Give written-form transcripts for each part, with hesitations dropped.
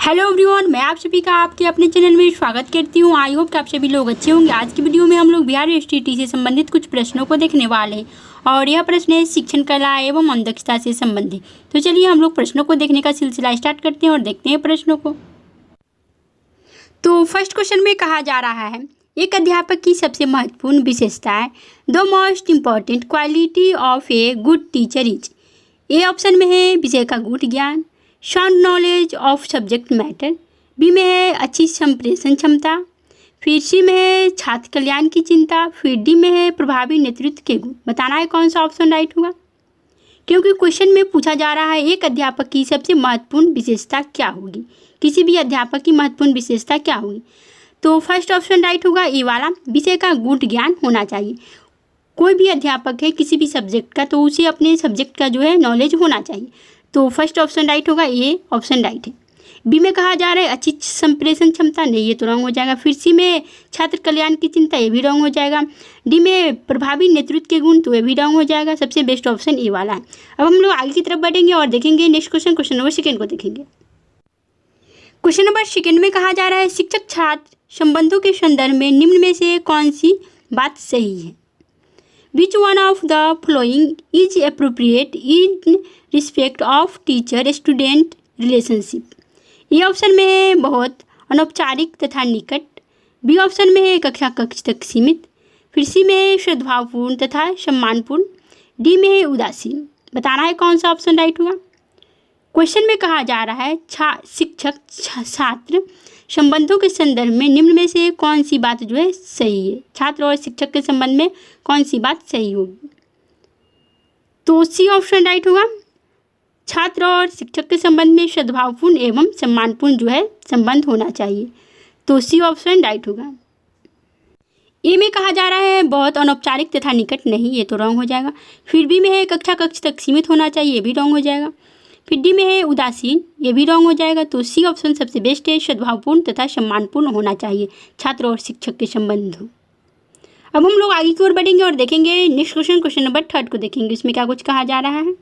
Hello everyone, मैं आप सभी का आपके अपने चैनल में स्वागत करती हूँ। आई होप कि आप सभी लोग अच्छे होंगे। आज की वीडियो में हम लोग बिहार एसटीईटी से संबंधित कुछ प्रश्नों को देखने वाले हैं और यह प्रश्न है शिक्षण कला एवं अध्यक्षता से संबंधित। तो चलिए हम लोग प्रश्नों को देखने का सिलसिला स्टार्ट करते हैं और देखते हैं प्रश्नों को। तो फर्स्ट क्वेश्चन में कहा जा रहा है, एक अध्यापक की सबसे महत्वपूर्ण विशेषताएं, the most important quality of a good teacher is. A option में है विषय का गूढ़ ज्ञान, sound knowledge of subject matter. B में है अच्छी संप्रेषण क्षमता, फिर सी में है छात्र कल्याण की चिंता, फिर डी में है प्रभावी नेतृत्व के गुण। बताना है कौन सा ऑप्शन राइट होगा, क्योंकि क्वेश्चन में पूछा जा रहा है एक अध्यापक की सबसे महत्वपूर्ण विशेषता क्या होगी, किसी भी अध्यापक की महत्वपूर्ण विशेषता क्या होगी। तो फर्स्ट ऑप्शन राइट होगा ए वाला, विषय का गूढ़ ज्ञान होना चाहिए। कोई भी अध्यापक है किसी भी सब्जेक्ट का, तो उसे अपने सब्जेक्ट का जो है नॉलेज होना चाहिए। तो फर्स्ट ऑप्शन राइट होगा, ए ऑप्शन राइट है। बी में कहा जा रहा है अच्छी संप्रेषण क्षमता, नहीं ये तो रॉन्ग हो जाएगा। फिर सी में छात्र कल्याण की चिंता, ये भी रॉन्ग हो जाएगा। डी में प्रभावी नेतृत्व के गुण, तो ये भी रॉन्ग हो जाएगा। सबसे बेस्ट ऑप्शन ए वाला है। अब हम लोग आगे की तरफ बढ़ेंगे और देखेंगे next question, question number second को देखेंगे। क्वेश्चन नंबर सेकेंड में कहा जा रहा है शिक्षक छात्र संबंधों के संदर्भ में निम्न में से कौन सी बात सही है। Which one of the following is appropriate in respect of teacher-student relationship? A option में है बहुत अनौपचारिक तथा निकट, बी ऑप्शन में है कक्षा कक्ष तक सीमित, फिर सी में है सद्भावपूर्ण तथा सम्मानपूर्ण, डी में है उदासीन। बताना है कौन सा ऑप्शन राइट होगा। क्वेश्चन में कहा जा रहा है शिक्षक छात्र संबंधों के संदर्भ में निम्न में से कौन सी बात जो है सही है, छात्र और शिक्षक के संबंध में कौन सी बात सही होगी। तो सी ऑप्शन राइट होगा, छात्र और शिक्षक के संबंध में सद्भावपूर्ण एवं सम्मानपूर्ण जो है संबंध होना चाहिए। तो सी ऑप्शन राइट होगा। ए में कहा जा रहा है बहुत अनौपचारिक तथा निकट, नहीं ये तो रॉन्ग हो जाएगा। फिर बी में है कक्षा कक्ष तक सीमित होना चाहिए, ये भी रॉन्ग हो जाएगा। फिर डी में है उदासीन, ये भी रॉन्ग हो जाएगा। तो सी ऑप्शन सबसे बेस्ट है, सद्भावपूर्ण तथा सम्मानपूर्ण होना चाहिए छात्र और शिक्षक के संबंध हो। अब हम लोग आगे की ओर बढ़ेंगे और देखेंगे next question, question number third को देखेंगे। इसमें क्या कुछ कहा जा रहा है।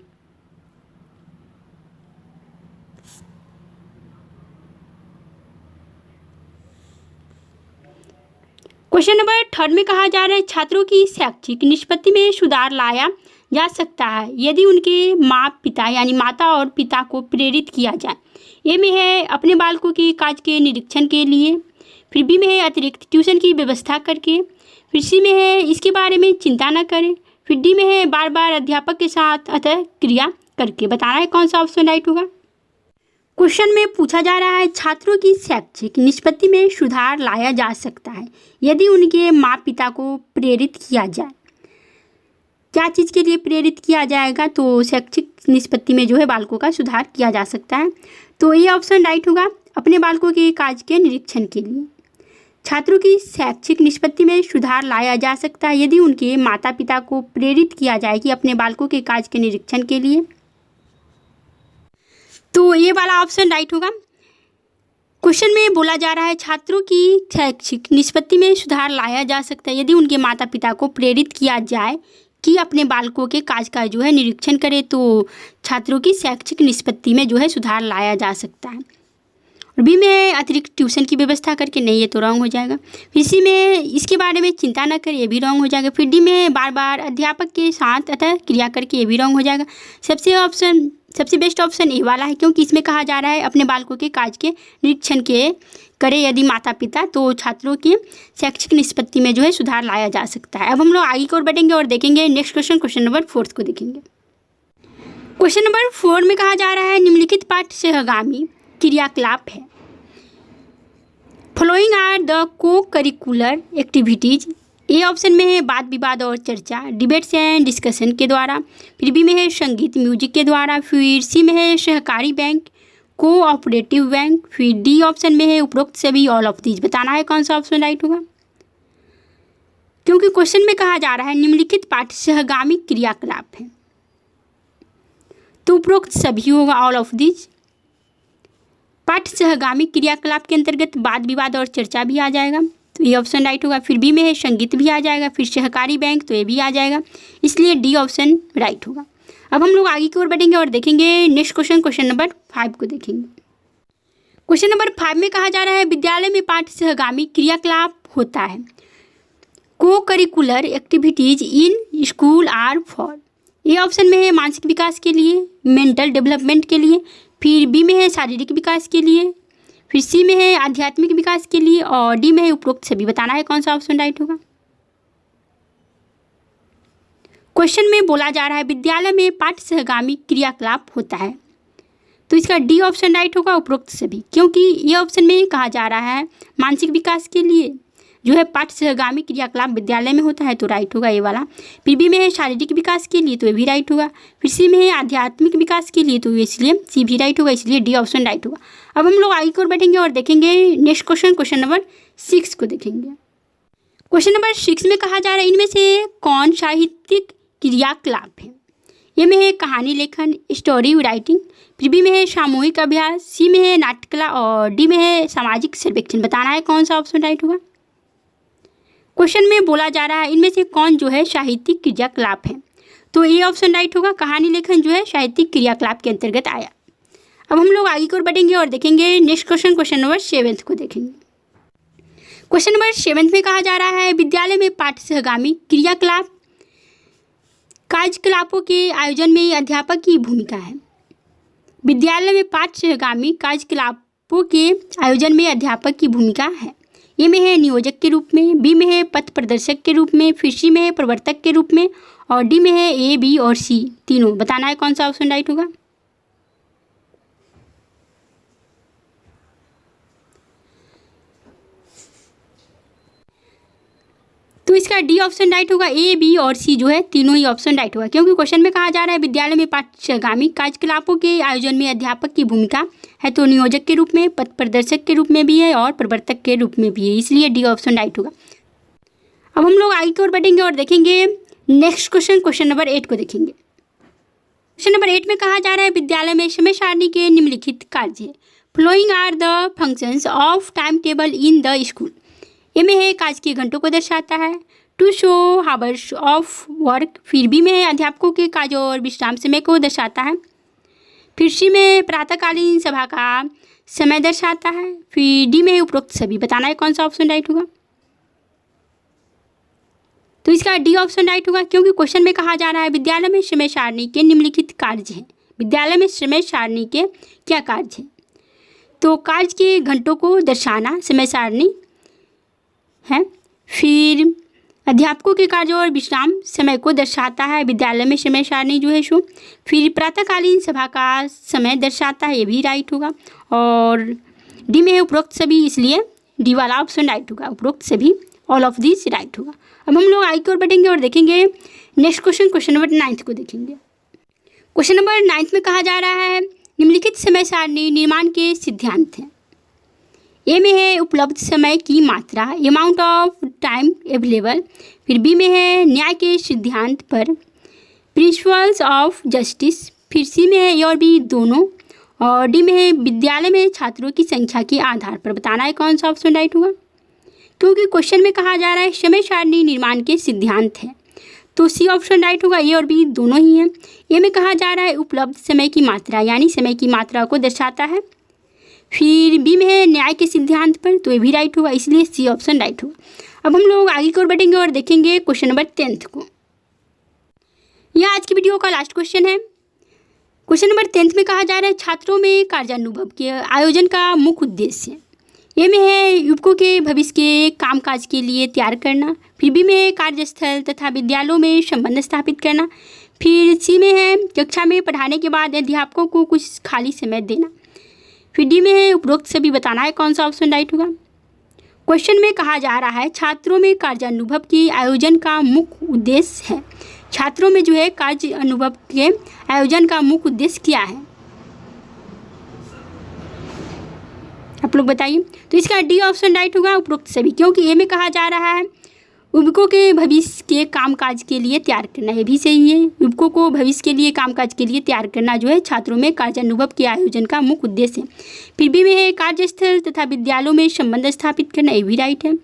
क्वेश्चन नंबर थर्ड में कहा जा रहा है छात्रों की शैक्षिक निष्पत्ति में सुधार लाया जा सकता है यदि उनके माँ पिता यानी माता और पिता को प्रेरित किया जाए। ए में है अपने बालकों के कार्य के निरीक्षण के लिए, फिर बी में है अतिरिक्त ट्यूशन की व्यवस्था करके, फिर सी में है इसके बारे में चिंता न करें, फिर डी में है बार बार अध्यापक के साथ अतः क्रिया करके। बताना है कौन सा ऑप्शन राइट होगा। क्वेश्चन में पूछा जा रहा है छात्रों की शैक्षिक निष्पत्ति में सुधार लाया जा सकता है यदि उनके माँ पिता को प्रेरित किया जाए। क्या चीज़ के लिए प्रेरित किया जाएगा, तो शैक्षिक निष्पत्ति में जो है बालकों का सुधार किया जा सकता है। तो ये ऑप्शन राइट होगा, अपने बालकों के कार्य के निरीक्षण के लिए। छात्रों की शैक्षिक निष्पत्ति में सुधार लाया जा सकता है यदि उनके माता पिता को प्रेरित किया जाए कि अपने बालकों के कार्य के निरीक्षण के लिए। तो ये वाला ऑप्शन राइट होगा। क्वेश्चन में बोला जा रहा है छात्रों की शैक्षिक निष्पत्ति में सुधार लाया जा सकता है यदि उनके माता पिता को प्रेरित किया जाए कि अपने बालकों के कार्य का जो है निरीक्षण करे, तो छात्रों की शैक्षिक निष्पत्ति में जो है सुधार लाया जा सकता है। और बी में अतिरिक्त ट्यूशन की व्यवस्था करके, नहीं ये तो रॉन्ग हो जाएगा। फिर सी में इसके बारे में चिंता न करें, ये भी रॉन्ग हो जाएगा। फिर डी में बार बार अध्यापक के साथ अतः क्रिया करके, ये भी रॉन्ग हो जाएगा। सबसे बेस्ट ऑप्शन ए वाला है, क्योंकि इसमें कहा जा रहा है अपने बालकों के कार्य के निरीक्षण के करे यदि माता पिता, तो छात्रों की शैक्षिक निष्पत्ति में जो है सुधार लाया जा सकता है। अब हम लोग आगे की ओर बढ़ेंगे और देखेंगे next question, question number fourth को देखेंगे। क्वेश्चन नंबर 4 में कहा जा रहा है निम्नलिखित पाठ सहगामी क्रियाकलाप है। फॉलोइंग आर द को करिकुलर एक्टिविटीज। ए ऑप्शन में है वाद विवाद और चर्चा, डिबेट्स एंड डिस्कशन के द्वारा, फिर बी में है संगीत म्यूजिक के द्वारा, फिर सी में है सहकारी बैंक कोऑपरेटिव बैंक, फिर डी ऑप्शन में है उपरोक्त सभी ऑल ऑफ दीज। बताना है कौन सा ऑप्शन राइट होगा, क्योंकि क्वेश्चन में कहा जा रहा है निम्नलिखित पाठ सहगामी क्रियाकलाप है, तो उपरोक्त सभी होगा ऑल ऑफ दीज। पाठ सहगामी क्रियाकलाप के अंतर्गत वाद विवाद और चर्चा भी आ जाएगा, तो ये ऑप्शन राइट होगा। फिर बी में है संगीत भी आ जाएगा, फिर सहकारी बैंक, तो ये भी आ जाएगा, इसलिए डी ऑप्शन राइट होगा। अब हम लोग आगे की ओर बढ़ेंगे और देखेंगे नेक्स्ट क्वेश्चन, क्वेश्चन नंबर 5 को देखेंगे। क्वेश्चन नंबर 5 में कहा जा रहा है विद्यालय में पाठ्य सहगामी क्रियाकलाप होता है। Co curricular activities in school are for. A option में है मानसिक विकास के लिए, मेंटल डेवलपमेंट के लिए, फिर बी में है शारीरिक विकास के लिए, फिर सी में है आध्यात्मिक विकास के लिए और डी में है उपरोक्त सभी। बताना है कौन सा ऑप्शन राइट होगा। क्वेश्चन में बोला जा रहा है विद्यालय में पाठ्य सहगामी क्रियाकलाप होता है, तो इसका डी ऑप्शन राइट होगा, उपरोक्त सभी। क्योंकि ये ऑप्शन में कहा जा रहा है मानसिक विकास के लिए जो है पाठ्य सहगामी क्रियाकलाप विद्यालय में होता है, तो राइट होगा ये वाला। फिर बी में है शारीरिक विकास के लिए, तो ये भी राइट होगा। फिर सी में है आध्यात्मिक विकास के लिए, तो इसलिए सी भी राइट होगा, इसलिए डी ऑप्शन राइट होगा। अब हम लोग आगे की ओर बैठेंगे और देखेंगे नेक्स्ट क्वेश्चन, क्वेश्चन नंबर 6 को देखेंगे। क्वेश्चन नंबर 6 में कहा जा रहा है इनमें से कौन साहित्यिक क्रियाकलाप है। ए में है कहानी लेखन, स्टोरी राइटिंग, फिर बी में है सामूहिक अभ्यास, सी में है नाट्यकला और डी में है सामाजिक सर्वेक्षण। बताना है कौन सा ऑप्शन राइट होगा। क्वेश्चन में बोला जा रहा है इनमें से कौन जो है साहित्यिक क्रियाकलाप है, तो ये ऑप्शन राइट होगा, कहानी लेखन जो है साहित्यिक क्रियाकलाप के अंतर्गत आया। अब हम लोग आगे की ओर बढ़ेंगे और देखेंगे नेक्स्ट क्वेश्चन, क्वेश्चन नंबर 7 को देखेंगे। क्वेश्चन नंबर 7 में कहा जा रहा है विद्यालय में पाठ्य सहगामी क्रियाकलाप कार्यकलापों के आयोजन में अध्यापक की भूमिका है। विद्यालय में पाठ्य सहगामी कार्यकलापों के आयोजन में अध्यापक की भूमिका है। ए में है नियोजक के रूप में, बी में है पथ प्रदर्शक के रूप में, फिर सी में है प्रवर्तक के रूप में और डी में है ए, बी और सी तीनों। बताना है कौन सा ऑप्शन राइट होगा। तो इसका डी ऑप्शन राइट होगा, ए, बी और सी जो है तीनों ही ऑप्शन राइट होगा। क्योंकि क्वेश्चन में कहा जा रहा है विद्यालय में पाठ्य सहगामी कार्यकलापों के आयोजन में अध्यापक की भूमिका है, तो नियोजक के रूप में, पथ प्रदर्शक के रूप में भी है और प्रवर्तक के रूप में भी है, इसलिए डी ऑप्शन राइट होगा। अब हम लोग आगे की ओर बढ़ेंगे और देखेंगे नेक्स्ट क्वेश्चन, क्वेश्चन नंबर 8 को देखेंगे। क्वेश्चन नंबर 8 में कहा जा रहा है विद्यालय में समय सारणी के निम्नलिखित कार्य है। Following are the functions of time table in the school. A में है कार्य के घंटों को दर्शाता है, to show hours of work, फिर बी में है अध्यापकों के कार्य और विश्राम समय को दर्शाता है, फिर सी में प्रातःकालीन सभा का समय दर्शाता है, फिर डी में उपरोक्त सभी। बताना है कौन सा ऑप्शन राइट होगा। तो इसका डी ऑप्शन राइट होगा, क्योंकि क्वेश्चन में कहा जा रहा है विद्यालय में समय सारणी के निम्नलिखित कार्य हैं। विद्यालय में समय सारणी के क्या कार्य हैं, तो कार्य के घंटों को दर्शाना समय सारणी है, फिर अध्यापकों के कार्य और विश्राम समय को दर्शाता है विद्यालय में समय सारणी जो है सो, फिर प्रातःकालीन सभा का समय दर्शाता है, ये भी राइट होगा और डी में है उपरोक्त सभी, इसलिए डी वाला ऑप्शन राइट होगा, उपरोक्त सभी ऑल ऑफ दिस राइट होगा। अब हम लोग आगे की ओर बढ़ेंगे और देखेंगे नेक्स्ट क्वेश्चन, क्वेश्चन नंबर 9 को देखेंगे। क्वेश्चन नंबर 9 में कहा जा रहा है निम्नलिखित समय सारणी निर्माण के सिद्धांत हैं। ए में है उपलब्ध समय की मात्रा, अमाउंट ऑफ टाइम अवेलेबल, फिर बी में है न्याय के सिद्धांत पर, प्रिंसिपल्स ऑफ जस्टिस, फिर सी में है ए और बी दोनों और डी में है विद्यालय में छात्रों की संख्या के आधार पर। बताना है कौन सा ऑप्शन राइट होगा। क्योंकि क्वेश्चन में कहा जा रहा है समय सारणी निर्माण के सिद्धांत है, तो सी ऑप्शन राइट होगा, ए और बी दोनों ही हैं। ए में कहा जा रहा है उपलब्ध समय की मात्रा, यानी समय की मात्रा को दर्शाता है, फिर बी में है न्याय के सिद्धांत पर, तो ये भी राइट होगा, इसलिए सी ऑप्शन राइट होगा। अब हम लोग आगे की ओर बढ़ेंगे और देखेंगे क्वेश्चन नंबर 10 को। यह आज की वीडियो का लास्ट क्वेश्चन है। क्वेश्चन नंबर 10 में कहा जा रहा है छात्रों में कार्यानुभव के आयोजन का मुख्य उद्देश्य। ए में है युवकों के भविष्य के कामकाज के लिए तैयार करना, फिर बी में है कार्यस्थल तथा विद्यालयों में संबंध स्थापित करना, फिर सी में है कक्षा में पढ़ाने के बाद अध्यापकों को कुछ खाली समय देना, फिर डी में है उपरोक्त सभी। बताना है कौन सा ऑप्शन राइट होगा। क्वेश्चन में कहा जा रहा है छात्रों में कार्यानुभव के आयोजन का मुख्य उद्देश्य है। छात्रों में जो है कार्य अनुभव के आयोजन का मुख्य उद्देश्य क्या है, आप लोग बताइए। तो इसका डी ऑप्शन राइट होगा, उपरोक्त सभी। क्योंकि ए में कहा जा रहा है युवकों के भविष्य के कामकाज के लिए तैयार करना, ये भी सही है। युवकों को भविष्य के लिए कामकाज के लिए तैयार करना जो है छात्रों में कार्यानुभव के आयोजन का मुख्य उद्देश्य है। फिर बी में है कार्यस्थल तथा विद्यालयों में संबंध स्थापित करना, ये भी राइट है।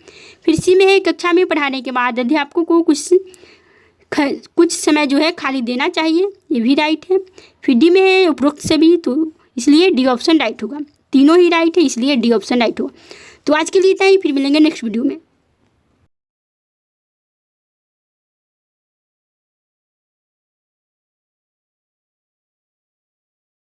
फिर सी में है कक्षा में पढ़ाने के बाद अध्यापकों को कुछ समय जो है खाली देना चाहिए, ये भी राइट है। फिर डी में है उपरोक्त सभी, तो इसलिए डी ऑप्शन राइट होगा। तीनों ही राइट है, इसलिए डी ऑप्शन राइट हो। तो आज के लिए इतना ही, फिर मिलेंगे नेक्स्ट वीडियो में।